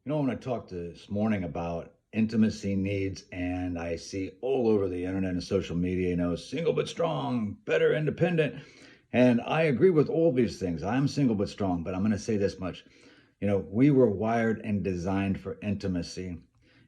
I want to talk this morning about intimacy needs, and I see all over the internet and social media, single but strong, better independent. And I agree with all these things. I'm single but strong, but I'm going to say this much. We were wired and designed for intimacy.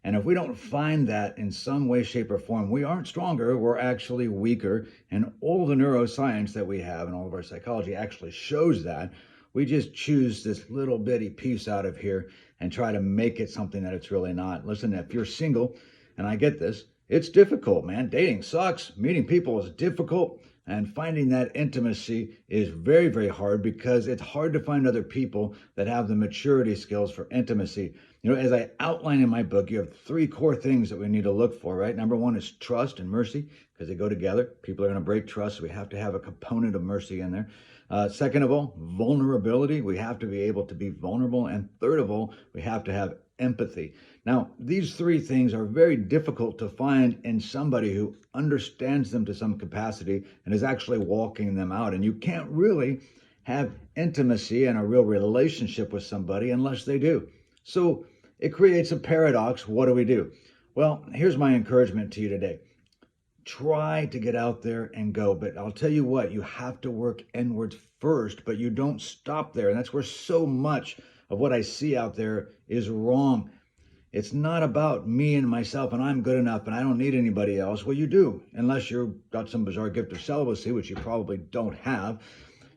And if we don't find that in some way, shape, or form, we aren't stronger, we're actually weaker. And all the neuroscience that we have and all of our psychology actually shows that. We just choose this little bitty piece out of here and try to make it something that it's really not. Listen, if you're single, and I get this, it's difficult, man. Dating sucks. Meeting people is difficult. And finding that intimacy is very, very hard because it's hard to find other people that have the maturity skills for intimacy. As I outline in my book, you have three core things that we need to look for, right? Number one is trust and mercy because they go together. People are going to break trust, so we have to have a component of mercy in there. Second of all, vulnerability. We have to be able to be vulnerable. And third of all, we have to have empathy. Now, these three things are very difficult to find in somebody who understands them to some capacity and is actually walking them out. And you can't really have intimacy and a real relationship with somebody unless they do. So it creates a paradox. What do? Well, here's my encouragement to you today. Try to get out there and go. But I'll tell you what, you have to work inwards first, but you don't stop there. And that's where so much of what I see out there is wrong. It's not about me and myself and I'm good enough and I don't need anybody else. Well, you do, unless you've got some bizarre gift of celibacy, which you probably don't have.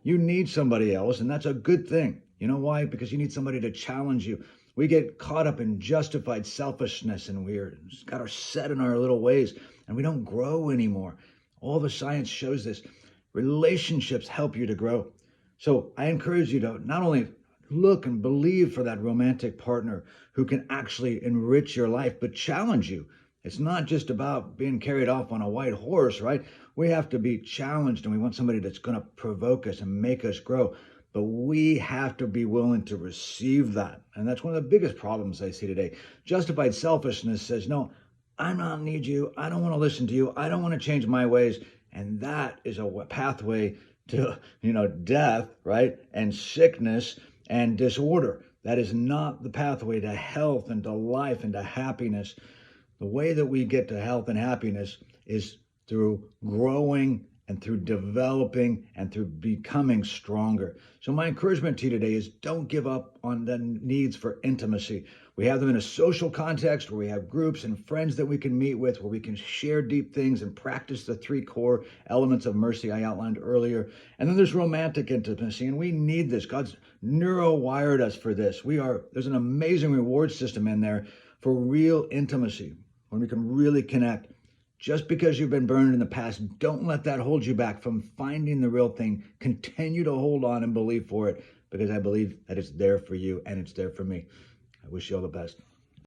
You need somebody else, and that's a good thing. You know why? Because you need somebody to challenge you. We get caught up in justified selfishness and we're got our set in our little ways and we don't grow anymore. All the science shows this. Relationships help you to grow. So I encourage you to not only look and believe for that romantic partner who can actually enrich your life, but challenge you. It's not just about being carried off on a white horse, right? We have to be challenged and we want somebody that's going to provoke us and make us grow. But we have to be willing to receive that. And that's one of the biggest problems I see today. Justified selfishness says, no, I don't need you. I don't want to listen to you. I don't want to change my ways. And that is a pathway to, death, right? And sickness and disorder. That is not the pathway to health and to life and to happiness. The way that we get to health and happiness is through growing and through developing and through becoming stronger. So my encouragement to you today is don't give up on the needs for intimacy. We have them in a social context where we have groups and friends that we can meet with, where we can share deep things and practice the three core elements of mercy I outlined earlier. And then there's romantic intimacy, and we need this. God's neuro-wired us for this. There's an amazing reward system in there for real intimacy, when we can really connect. Just because you've been burned in the past, don't let that hold you back from finding the real thing. Continue to hold on and believe for it, because I believe that it's there for you and it's there for me. I wish you all the best.